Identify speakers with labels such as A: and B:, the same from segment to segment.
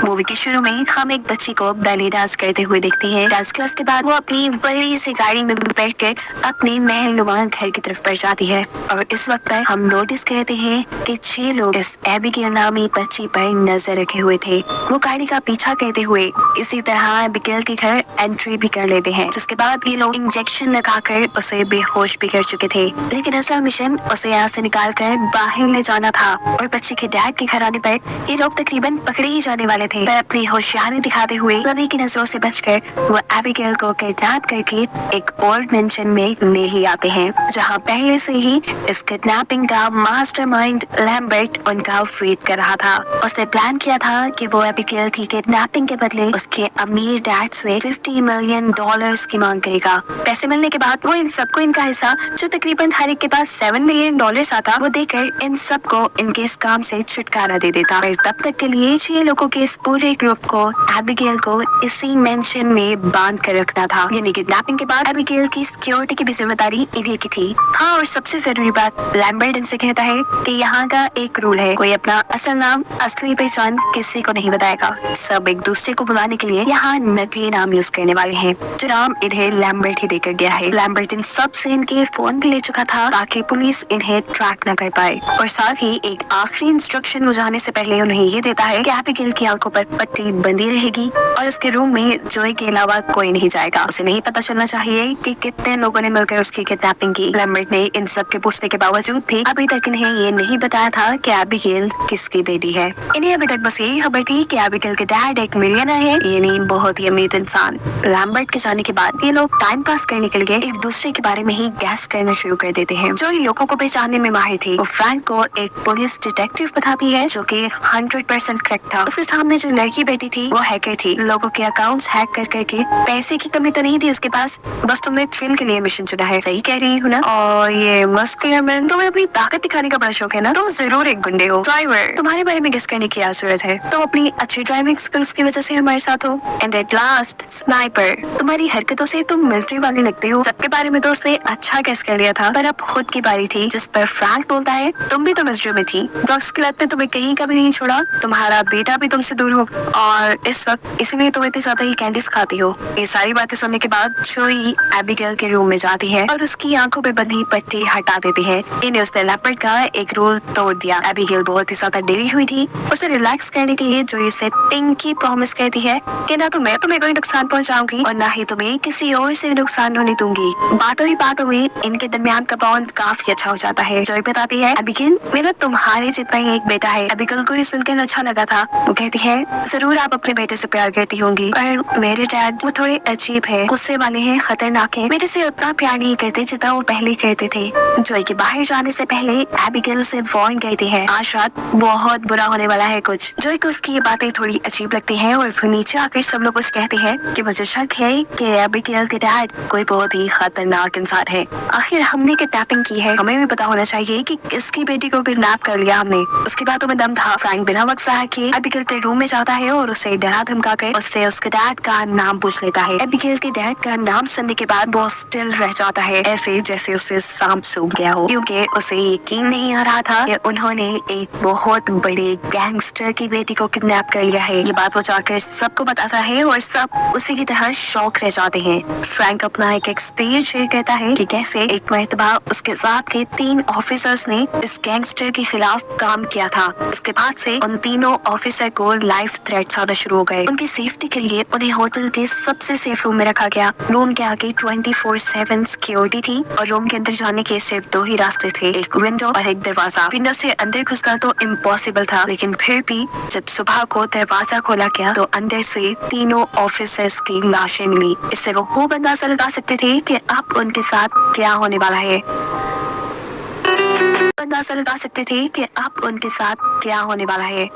A: Movie के शुरू में हम एक बच्ची को बैले डांस करते हुए देखते हैं। डांस क्लास के बाद वो अपनी बड़ी सी गाड़ी में बैठकर अपने महलनुमा घर की तरफ बढ़ जाती है और इस वक्त पर हम नोटिस करते हैं कि 6 लोग इस एबिगेल नामी बच्ची पर नजर रखे हुए थे। वो गाड़ी का पीछा करते हुए इसी तरह एबिगेल के घर एंट्री भी कर लेते हैं, जिसके बाद ये लोग इंजेक्शन लगाकर उसे बेहोश भी कर चुके थे। लेकिन असल मिशन उसे यहाँ से निकाल कर बाहर ले जाना था और बच्ची के डैड के घर आने पर ये लोग तकरीबन पकड़े ही जाने वाले थे। पर अपनी होशियारी दिखाते हुए सभी की नजरों से बचकर वो एबिगेल को किडनैप करके एक ओल्ड मेंशन में ले ही आते हैं, जहाँ पहले से ही इस किडनैपिंग का मास्टरमाइंड लैम्बर्ट उनका वेट कर रहा था। उसने प्लान किया था कि वो एबिगेल की किडनैपिंग के बदले उसके अमीर डैड से $50 मिलियन की मांग करेगा। पैसे मिलने के बाद वो इन सबको इनका हिस्सा, जो तकरीबन हर एक के पास $7 मिलियन आता, वो देकर इन सबको इनके इस काम से छुटकारा दे देता। पर तब तक के लिए 6 लोगों के इस पूरे ग्रुप को एबिगेल को इसी मेंशन में बांध कर रखना था। यानी किडनैपिंग के बाद एबिगेल की सिक्योरिटी की भी जिम्मेदारी इन्हीं की थी। हाँ, और सबसे जरूरी बात, लैम्बर्ट इनसे कहता है कि यहाँ का एक रूल है, कोई अपना असल नाम, असली पहचान किसी को नहीं बताएगा। सब एक दूसरे को बुलाने के लिए यहाँ नकली नाम यूज करने वाले हैं, जो नाम इन्हें लैम्बर्ट ही देकर गया है। लैम्बर्ट इन सब से इनके फोन भी ले चुका था ताकि पुलिस इन्हें ट्रैक न कर पाए। और साथ ही एक आखिरी इंस्ट्रक्शन वो जाने से पहले उन्हें ये देता है कि एबिगेल की आंखों पर पट्टी बंधी रहेगी और उसके रूम में जोई के अलावा कोई नहीं जाएगा। उसे नहीं पता चलना चाहिए कि कितने लोगों ने मिलकर उसकी किडनैपिंग की। लैम्बर्ट ने इन सब के पूछने के बावजूद भी अभी तक इन्हें ये नहीं बताया था कि एबिगेल किसकी बेटी है। इन्हें अभी तक बस यही खबर थी कि एबिगेल के डैड एक मिलियनर है, यानी बहुत ही अमीर इंसान। लैम्बर्ट के जाने के बाद ये लोग टाइम पास करने के लिए एक दूसरे के बारे में ही गैस करना शुरू कर देते हैं। जो लोगों को पहचानने में माहिर थी, वो फ्रैंक को एक पुलिस डिटेक्टिव बताती है, जो कि 100% करेक्ट था। उसके सामने जो लड़की बैठी थी वो हैकर थी। लोगों के अकाउंट्स हैक कर करके, पैसे की कमी तो नहीं थी उसके पास, बस तुमने थ्रिल के लिए मिशन चुना है। सही कह रही हूँ ना? और ये मस्कुलर मैन, तुम्हें अपनी ताकत दिखाने का बड़ा शौक है ना? तुम जरूर एक गुंडे हो। ड्राइवर, तुम्हारे बारे में गेस करने की क्या जरूरत है? तुम अपनी अच्छी ड्राइविंग स्किल्स की वजह से हमारे साथ हो। एंड एट लास्ट स्नाइपर, तुम्हारी हरकतों से तुम मिलिट्री वाले लगते हो। सबके बारे में तो उसने अच्छा गेस कर लिया था, पर अब खुद की बारी थी, जिस पर फ्रैंक बोलता है तुम भी तो मिलिट्री में थी, ड्रग्स की लत ने तुम्हें कहीं कभी नहीं छोड़ा, तुम्हारा बेटा भी तुमसे दूर हो और इस वक्त इसलिए तुम इतनी ज्यादा ही कैंडीज खाती हो। ये सारी बातें सुनने के बाद जोई एबिगेल के रूम में जाती है और उसकी आंखों पे बंधी पट्टी हटा देती है। इन्हें उसने लैम्बर्ट का एक रूल तोड़ दिया। एबिगेल बहुत ही ज्यादा डरी हुई थी। उसे रिलैक्स करने के लिए जोई से पिंकी प्रॉमिस करती है कि ना तो मैं तुम्हें कोई नुकसान पहुंचाऊंगी और ना ही तुम्हें किसी और से नुकसान होने दूंगी। बातों ही बातों में इनके दरमियान का बॉन्ड काफी अच्छा हो जाता है। जोई बताती है, एबिगेल मेरा तुम्हारे जितना ही एक बेटा है। एबिगेल को ये सुनकर अच्छा लगा था। वो कहती है, जरूर आप अपने बेटे से प्यार करती होंगी, पर मेरे डैड वो थोड़े अजीब है, गुस्से वाले हैं, खतरनाक है, मेरे से उतना प्यार नहीं करते जितना वो पहले करते थे। जोई के बाहर जाने से पहले एबिगेल उसे वार्न करती है, आज रात बहुत बुरा होने वाला है कुछ। जोई को उसकी ये बातें थोड़ी अजीब लगती हैं और फिर नीचे आकर सब लोग उसे कहते हैं कि मुझे शक है कि एबिगेल के डैड कोई बहुत ही खतरनाक इंसान है। आखिर हमने किडनैपिंग की है, हमें भी पता होना चाहिए कि किसकी बेटी को किडनैप कर लिया हमने। उसकी बातों में दम था। फ्रैंक बिना वक्त ज़ाया किए एबिगेल के रूम में जाता है और उसे डरा धमका कर उससे उसके डैड का नाम पूछ लेता है। एबिगेल के डैड का नाम सुनने के बाद वो स्टिल रह जाता है, ऐसे जैसे उसे सांप सूंघ गया हो, क्योंकि उसे यकीन नहीं आ रहा था कि उन्होंने एक बहुत बड़े गैंगस्टर की बेटी को किडनैप कर लिया है। ये बात वो जाकर सबको बताता है और सब उसी की तरह शौक रह जाते हैं। फ्रैंक अपना एक एक्सपीरियंस शेयर करता है कि कैसे एक मर्तबा उसके साथ के 3 ऑफिसर्स ने इस गैंगस्टर के खिलाफ काम किया था। उसके बाद से उन तीनों ऑफिसर को लाइफ थ्रेट्स आना शुरू हो गए। उनकी सेफ्टी के लिए उन्हें होटल के सबसे सेफ रूम में रखा गया। रूम के आगे 24/7 सिक्योरिटी थी और रूम के अंदर जाने के सिर्फ 2 ही रास्ते थे, एक विंडो और एक दरवाजा। विंडो से अंदर घुसना तो इम्पॉसिबल था, लेकिन फिर भी जब सुबह को दरवाजा खोला गया तो अंदर से तीनों ऑफिसर्स की लाशें मिली। इससे वो खूब अंदाजा लगा सकते थे कि अब उनके साथ क्या होने वाला है। अंदाजा लगा सकते थे कि अब उनके साथ क्या होने वाला है।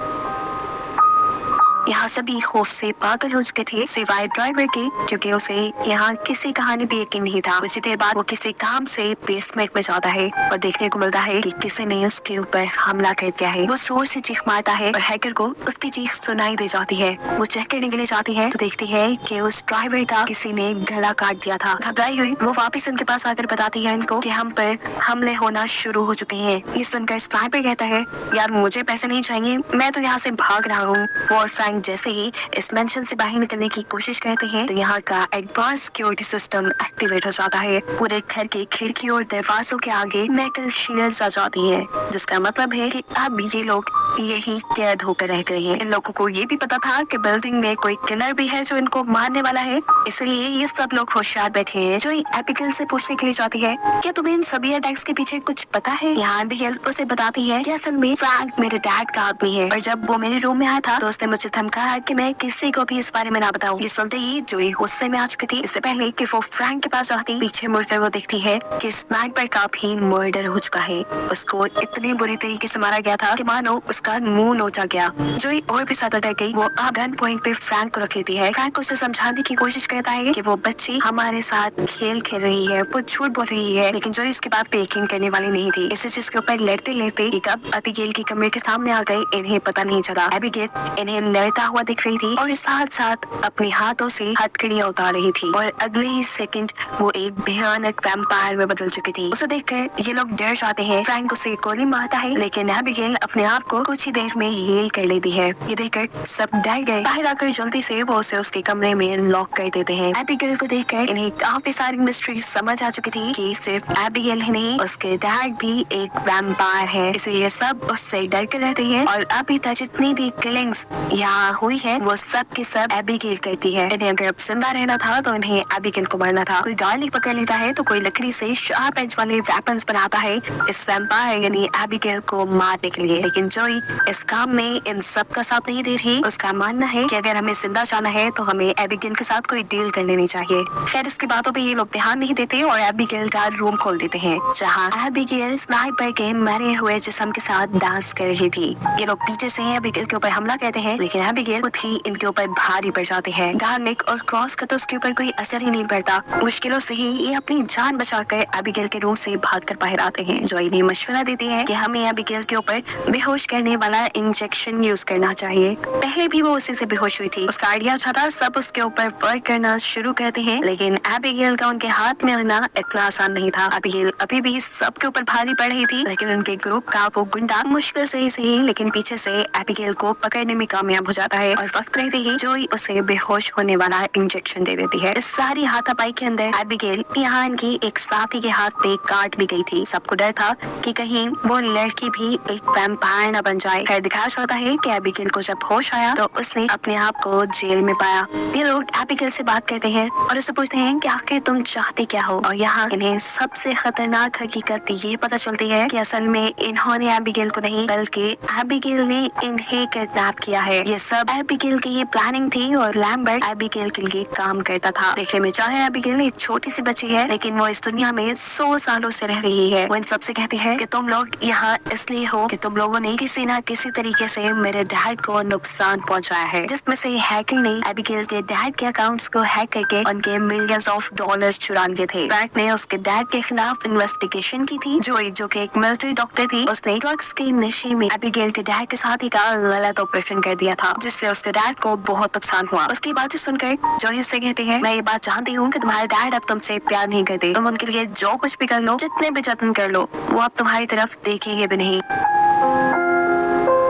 A: यहाँ सभी खौफ से पागल हो चुके थे, सिवाय ड्राइवर के, क्योंकि उसे यहाँ किसी कहानी पे यकीन नहीं था। कुछ देर बाद वो किसी काम से बेसमेंट में जाता है और देखने को मिलता है कि किसी ने उसके ऊपर हमला कर दिया है। वो जोर से चीख मारता है और हैकर को उसकी चीख सुनाई दे जाती है। वो चेक करने के लिए जाती है तो देखती है कि उस ड्राइवर का किसी ने गला काट दिया था। घबराई हुई वो वापस उनके पास आकर बताती है इनको कि हम पर हमले होना शुरू हो चुके हैं। ये सुनकर स्नाइपर कहता है, यार मुझे पैसे नहीं चाहिए, मैं तो यहाँ से भाग रहा हूँ। वो और फ्रैंक जैसे ही इस मेंशन से बाहर निकलने की कोशिश करते हैं तो यहाँ का एडवांस सिक्योरिटी सिस्टम एक्टिवेट हो जाता है। पूरे घर के खिड़की और दरवाजों के आगे मेटल शील्ड्स आ जाती है, जिसका मतलब है कि अब ये लोग यही कैद होकर रह गए हैं। इन लोगों को ये भी पता था कि बिल्डिंग में कोई किलर भी है जो इनको मारने वाला है, इसलिए ये सब लोग होशियार बैठे हैं। जो एबिगेल से पूछने के लिए जाती है, क्या तुम्हें इन सभी अटैक्स के पीछे कुछ पता है? यहाँ एबिगेल उसे बताती है कि असल में फ्रैंक मेरे डैड का आदमी है और जब वो मेरे रूम में आया था तो उसने मुझे धमकाया कि मैं किसी को भी इस बारे में ना बताऊं। ये सुनते ही जोई गुस्से में आ चुकी थी। इससे पहले कि वो फ्रैंक के पास जाती, पीछे मुड़कर वो देखती है कि स्नाइपर का भी मर्डर हो चुका है। उसको इतनी बुरी तरीके से मारा गया था कि मानो उसका मुंह नोचा गया। जोई और भी ज्यादा डर गई। वो गन पॉइंट पे फ्रैंक को रख लेती है। फ्रैंक उसे समझाने की कोशिश करता है कि वो बच्ची हमारे साथ खेल खेल रही है, वो झूठ बोल रही है, लेकिन जोई इसके बात पे यकीन करने वाली नहीं थी। इसी चीज के ऊपर लड़ते लड़ते कब एबिगेल के कमरे के सामने आ गए इन्हें पता नहीं चला। एबिगेल इन्हें लड़ता हुआ दिख रही थी और साथ साथ अपने हाथों से हथकड़ियां उतार रही थी और अगले ही सेकंड वो एक भयानक वैम्पायर में बदल चुकी थी। उसे देखकर ये लोग डर जाते हैं। फ्रैंक उसे गोली मारता है, लेकिन एबिगेल अपने आप को कुछ ही देर में हील कर लेती है। ये देखकर सब डर गए। बाहर आकर जल्दी से वो उसे उसके कमरे में लॉक कर देते हैं। एबिगेल को देखकर इन्हें काफी सारी मिस्ट्री समझ आ चुकी थी कि सिर्फ एबिगेल ही नहीं, उसके डैड भी एक वैम्पायर है, इसलिए सब उससे डर कर रहते हैं। और अभी तक जितनी भी किलिंग्स यहाँ हुई है वो सब के सब एबिगेल करती है। इन्हें अगर जिंदा रहना था तो इन्हें एबिगेल को मारना था। कोई गाली पकड़ लेता है तो कोई लकड़ी से शार्प एज वाले वेपन्स बनाता है इस वैम्पायर यानी एबिगेल को मारने के लिए, लेकिन जोई इस काम में इन सब का साथ नहीं दे रही। उसका मानना है कि अगर हमें जिंदा जाना है तो हमें एबिगेल के साथ कोई डील कर लेनी चाहिए। खैर इसकी बातों पे ये लोग ध्यान नहीं देते और एबिगेल का रूम खोल देते हैं, जहाँ एबिगेल स्नाइपर के मरे हुए जिस्म के साथ डांस कर रही थी। ये लोग पीछे से एबिगेल के ऊपर हमला करते हैं, लेकिन एबिगेल खुद ही इनके ऊपर भारी पड़ जाते हैं। गार्लिक और क्रॉस का तो उसके ऊपर कोई असर ही नहीं पड़ता। मुश्किलों से ही ये अपनी जान बचाकर एबिगेल के रूम से भागकर बाहर आते हैं। जो इन्हें मशवरा देती है कि हमें एबिगेल के ऊपर बेहोश करने वाला इंजेक्शन यूज करना चाहिए। पहले भी वो उसी से बेहोश हुई थी। उसका आइडिया अच्छा था। सब उसके ऊपर वर्क करना शुरू करते हैं, लेकिन एबिगेल का उनके हाथ में आना इतना आसान नहीं था। एबिगेल अभी भी सबके ऊपर भारी पड़ रही थी, लेकिन उनके ग्रुप का वो गुंडा मुश्किल से ही सही लेकिन पीछे से एबिगेल को पकड़ने में कामयाब हो जाता है और वक्त रहते ही जोई उसे बेहोश होने वाला इंजेक्शन दे देती है। इस सारी हाथापाई के अंदर एबिगेल यहाँ इनकी एक साथी के हाथ पे काट भी गई थी। सबको डर था कि कहीं वो लड़की भी एक वैम्पायर न बन जाए। फिर दिखाया जाता है कि एबिगेल को जब होश आया तो उसने अपने आप को जेल में पाया। ये लोग एबिगेल से बात करते हैं और उससे पूछते हैं कि आखिर तुम चाहते क्या हो, और यहाँ इन्हें सबसे खतरनाक हकीकत ये पता चलती है कि असल में इन्होंने एबिगेल को नहीं बल्कि एबिगेल ने इन्हें किडनैप किया है। ये सब एबिगेल की ये प्लानिंग थी और लैम्बर्ट एबिगेल के लिए काम करता था। देखने में चाहे एबिगेल एक छोटी सी बच्ची है, लेकिन वो इस दुनिया में 100 सालों से रह रही है। वो इन सबसे कहती है कि तुम लोग यहाँ इसलिए हो कि तुम लोगों ने किसी न किसी तरीके से मेरे डैड को नुकसान पहुँचाया है, जिसमें से हैकर ने एबिगेल के डैड के अकाउंट्स को हैक करके उनके मिलियंस ऑफ डॉलर्स चुरा लिए थे। फ्रैंक ने उसके डैड के खिलाफ इन्वेस्टिगेशन की थी। जोई जो कि एक मिलिट्री डॉक्टर थी, उसने ड्रग्स के नशे में एबिगेल के डैड के साथ ही का गलत ऑपरेशन कर दिया था, जिससे उसके डैड को बहुत नुकसान हुआ। उसकी बातें सुनकर जोई उससे कहती है, मैं ये बात जानती हूँ कि तुम्हारे डैड अब तुमसे प्यार नहीं करते। तुम उनके लिए जो कुछ भी कर लो, जितने भी जतन कर लो, वो अब तुम्हारी तरफ देखेंगे भी नहीं।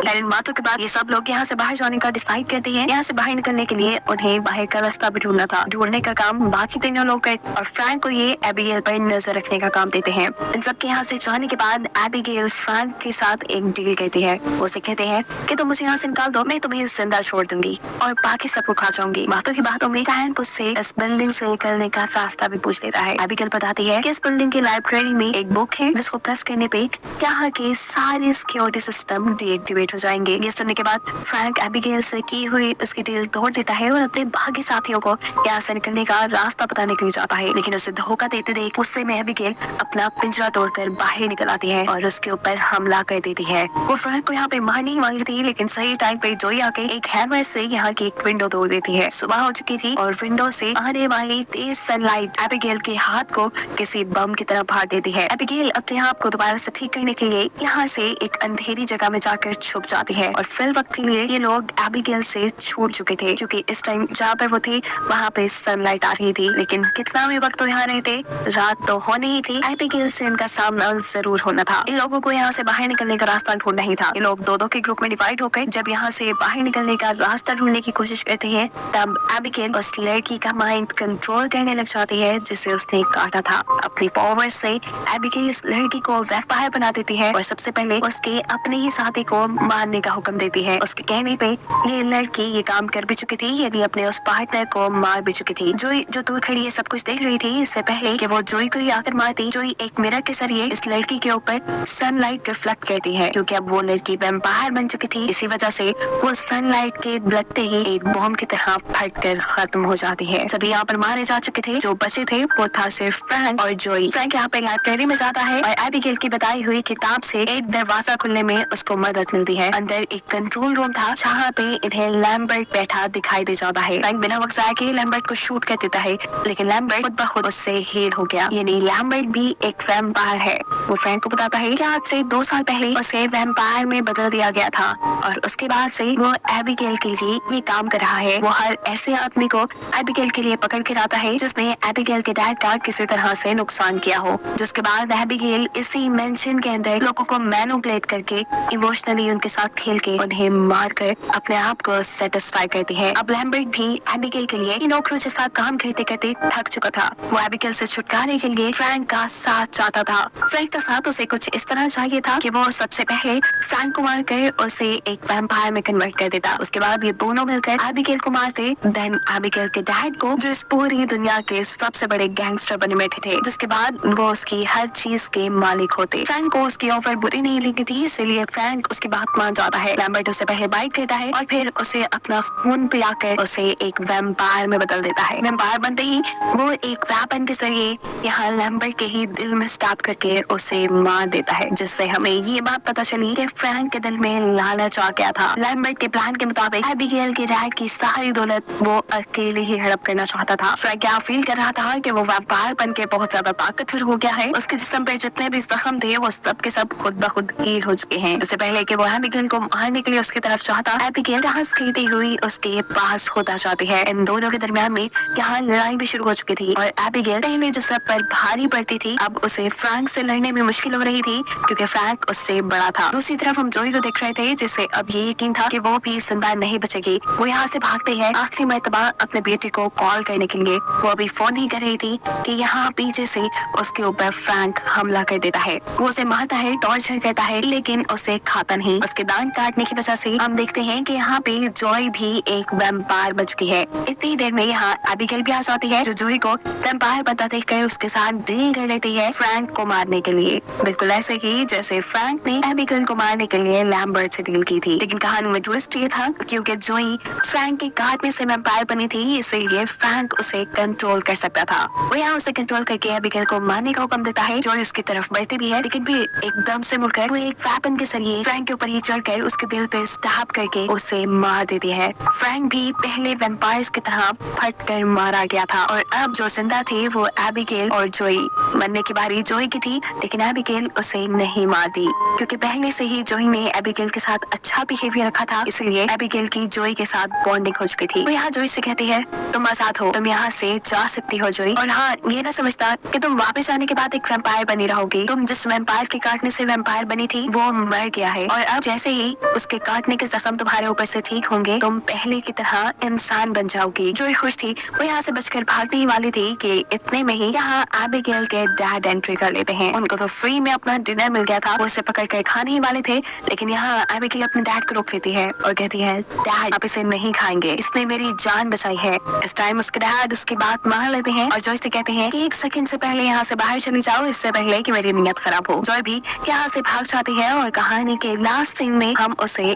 A: इन बातों के बाद ये सब लोग यहाँ से बाहर जाने का डिसाइड करते हैं। यहाँ से बाहर निकलने के लिए उन्हें बाहर का रास्ता भी ढूंढना था। ढूंढने का काम बाकी तीनों लोग करते और फ्रैंक को ये एबिगेल पर नजर रखने का काम देते हैं। इन सब के यहाँ से जाने के बाद एबिगेल फ्रैंक के साथ एक डील करती है। उसे कहते हैं कि तुम मुझे यहाँ से निकाल दो, मैं तुम्हें जिंदा छोड़ दूंगी और बाकी सबको खा जाऊंगी। बातों की बातों में फ्रैंक उससे इस बिल्डिंग से निकलने का रास्ता भी पूछ लेता है। एबिगेल बताती है कि इस बिल्डिंग की लाइब्रेरी में एक बुक है जिसको प्रेस करने पे यहाँ के सारे सिक्योरिटी सिस्टम डीएक्टिवेट हो जाएंगे। ये सुनने के बाद फ्रैंक एबिगेल से की हुई उसकी डील तोड़ देता है और अपने बाकी साथियों को यहाँ से निकलने का रास्ता बताने के लिए जाता है, लेकिन उसे धोखा देते देख गुस्से में एबिगेल अपना पिंजरा तोड़कर बाहर निकल आती है और उसके ऊपर हमला कर देती है। वो फ्रैंक को यहाँ पे मारने ही वाली थी, लेकिन सही टाइम पे जोई आके एक हैमर से यहाँ की एक विंडो तोड़ देती है। सुबह हो चुकी थी और विंडो से आने वाली तेज सनलाइट एबिगेल के हाथ को किसी बम की तरह फाड़ देती है। एबिगेल अपने आप को दोबारा से ठीक करने के लिए यहाँ से एक अंधेरी जगह में जाकर छुप छुप जाती है और फिर वक्त के लिए ये लोग एबिगेल से छूट चुके थे, क्योंकि इस टाइम जहाँ पर वो थे वहाँ पे सनलाइट आ रही थी। लेकिन कितना भी वक्त तो यहाँ रहे थे, रात तो होनी ही थी। एबिगेल से इनका सामना जरूर होना था। इन लोगों को यहाँ से बाहर निकलने का रास्ता ढूंढना ही था। ये लोग दो दो के ग्रुप में डिवाइड होकर जब यहाँ से बाहर निकलने का रास्ता ढूंढने की कोशिश करते हैं, तब एबिगेल उस लड़की का माइंड कंट्रोल करने लग जाती है जिसे उसने काटा था। अपनी पावर से एबिगेल इस लड़की को वैम्पायर बना देती है और सबसे पहले उसके अपने ही साथी को मारने का हुक्म देती है। उसके कहने पे ये लड़की ये काम कर भी चुकी थी, यानी अपने उस पार्टनर को मार भी चुकी थी। जोई जो दूर खड़ी है सब कुछ देख रही थी इससे पहले कि वो जोई को ही आकर मारती। जोई एक मिरर के जरिए इस लड़की के ऊपर सनलाइट रिफ्लेक्ट करती है, क्योंकि अब वो लड़की वैम्पायर बन चुकी थी। इसी वजह से वो सनलाइट के लगते ही एक बॉम्ब की तरह फटकर खत्म हो जाती है। सभी यहाँ पर मारे जा चुके थे। जो बचे थे वो था सिर्फ फ्रैंक और जोई। फ्रैंक यहाँ पे लाइब्रेरी में जाता है और एबिगेल की बताई हुई किताब से एक दरवाजा खुलने में उसको मदद मिलती है। अंदर एक कंट्रोल रूम था जहाँ पे इन्हें लैम्बर्ट बैठा दिखाई दे जाता है। फ्रैंक बिना वक्त जाए के लैम्बर्ट को शूट कर देता है, लेकिन लैम्बर्ट खुद ब खुद उससे हील हो गया। यानी लैम्बर्ट भी एक वैम्पायर है। वो फ्रैंक को बताता है कि आज से 2 साल पहले उसे वैम्पायर में बदल दिया गया था और उसके बाद से वो एबिगेल के लिए ये काम कर रहा है। वो हर ऐसे आदमी को एबिगेल के लिए पकड़ के लाता है जिसने एबिगेल के डैड का किसी तरह से नुकसान किया हो, जिसके बाद एबिगेल इसी मेंशन के अंदर लोगों को मैनिपुलेट करके इमोशनली उनके साथ खेल के उन्हें मार कर अपने आप को सेटिस्फाई करती है। अब लैम्बर्ट भी एबिगेल के लिए इन नौकरों के साथ काम करते करते थक चुका था। वो एबिगेल से छुटकारे के लिए फ्रैंक का साथ चाहता था। फ्रैंक का साथ उसे कुछ इस तरह चाहिए था कि वो सबसे पहले फ्रैंक को मार कर उसे एक वैम्पायर में कन्वर्ट कर देता। उसके बाद ये दोनों मिलकर एबिगेल को मारते। देन एबिगेल के डैड को, जो इस पूरी दुनिया के सबसे बड़े गैंगस्टर बने बैठे थे, जिसके बाद वो उसकी हर चीज के मालिक होते। फ्रैंक को उसकी ऑफर बुरी नहीं लगी थी, इसलिए फ्रैंक उसकी बात मान जाता है। लैम्बर्ट उसे पहले बाइट करता है और फिर उसे अपना खून पिलाकर उसे एक वैम्पायर में बदल देता है। वैम्पायर बनते ही वो एक वेपन के जरिए यहाँ लैम्बर्ट के ही दिल में स्टैब करके उसे मार देता है, जिससे हमें ये बात पता चली कि फ्रैंक के दिल में लालच आ गया था। लैम्बर्ट के प्लान के मुताबिक एबिगेल के डैड की सारी दौलत वो अकेले ही हड़प करना चाहता था। फ्रैंक क्या फील कर रहा था कि वो वैम्पायर बन के बहुत ज्यादा ताकतवर हो गया है। उसके जिस्म पे जितने भी जख्म थे वो सब के सब खुद ब खुद हील हो चुके हैं। इससे पहले कि वो एबिगेल को मारने के लिए उसकी तरफ चाहता, एबिगेल डांस करती हुई उसके पास होता जाती है। इन दोनों के दरमियान में यहाँ लड़ाई भी शुरू हो चुकी थी और एबिगेल पहले जो सब पर भारी पड़ती थी, अब उसे फ्रैंक से लड़ने में मुश्किल हो रही थी क्योंकि फ्रैंक उससे बड़ा था। दूसरी तरफ हम जोई को देख रहे थे जिसे अब ये यकीन था कि वो भी जिंदा नहीं बचेगी। वो यहाँ से भागते हैं आखिरी मर्तबा अपने बेटे को कॉल करने के लिए। वो अभी फोन नहीं कर रही थी कि यहाँ पीछे से उसके ऊपर फ्रैंक हमला कर देता है। वो उसे मारता है, टॉर्चर करता है, लेकिन उसे खाता नहीं। उसके दांत काटने की वजह से हम देखते हैं कि यहाँ पे जोई भी एक वैम्पायर बच गई है। इतनी देर में यहाँ एबिगेल भी आ जाती है, जो जोई को वैम्पायर बनता देखकर उसके साथ डील कर लेती है फ्रैंक को मारने के लिए। बिल्कुल ऐसे ही जैसे फ्रैंक ने एबिगेल को मारने के लिए लैम्बर्ट से डील की थी। लेकिन कहानी में ट्विस्ट ये था क्योंकि जोई फ्रैंक के काटने से वैम्पायर बनी थी, इसलिए फ्रैंक उसे कंट्रोल कर सकता था। वो यहाँ उसे कंट्रोल करके एबिगेल को मारने का हुक्म देता है। जोई उसकी तरफ बढ़ती भी है, लेकिन फिर एकदम से मुड़कर वो एक वेपन के जरिए फ्रैंक के ऊपर ही चढ़कर उसके दिल पे स्टैब करके उसे मार देती है। फ्रैंक भी पहले वैम्पायर्स की तरह फटकर मारा गया था और अब जो जिंदा थे वो एबिगेल और जोई। मरने की बारी जोई की थी, लेकिन एबिगेल उसे नहीं मारती क्योंकि पहले से ही जोई ने एबिगेल के साथ अच्छा बिहेवियर रखा था, इसलिए एबिगेल की जोई के साथ बॉन्डिंग हो चुकी थी। वो यहाँ जोई से कहती है, तुम आजाद हो, तुम यहाँ से जा सकती हो जोई। और हाँ, ये ना समझता कि तुम वापस आने के बाद एक वैम्पायर बनी रहोगी। तुम जिस वैम्पायर के काटने से वैम्पायर बनी थी वो मर गया है और अब जैसे ही उसके काटने के जख्म तुम्हारे ऊपर से ठीक होंगे, तुम पहले की तरह इंसान बन जाओगी। जोई खुश थी, वो यहाँ से बचकर भागने ही वाली थी कि इतने में ही यहाँ एबिगेल के डैड एंट्री कर लेते हैं। उनको तो फ्री में अपना डिनर मिल गया था, वो उसे पकड़ कर खाने ही वाले थे, लेकिन यहाँ एबिगेल अपने डैड को रोक लेती है और कहती है, डैड आप इसे नहीं खाएंगे, इसने मेरी जान बचाई है। इस टाइम उसके डैड उसकी बात मान लेते हैं और जॉय से कहते हैं कि 1 सेकंड से पहले यहाँ से बाहर चली जाओ, इससे पहले कि मेरी नीयत खराब हो। जॉय भी यहाँ से भाग जाती है और कहानी के लास्ट सीन में हम उसे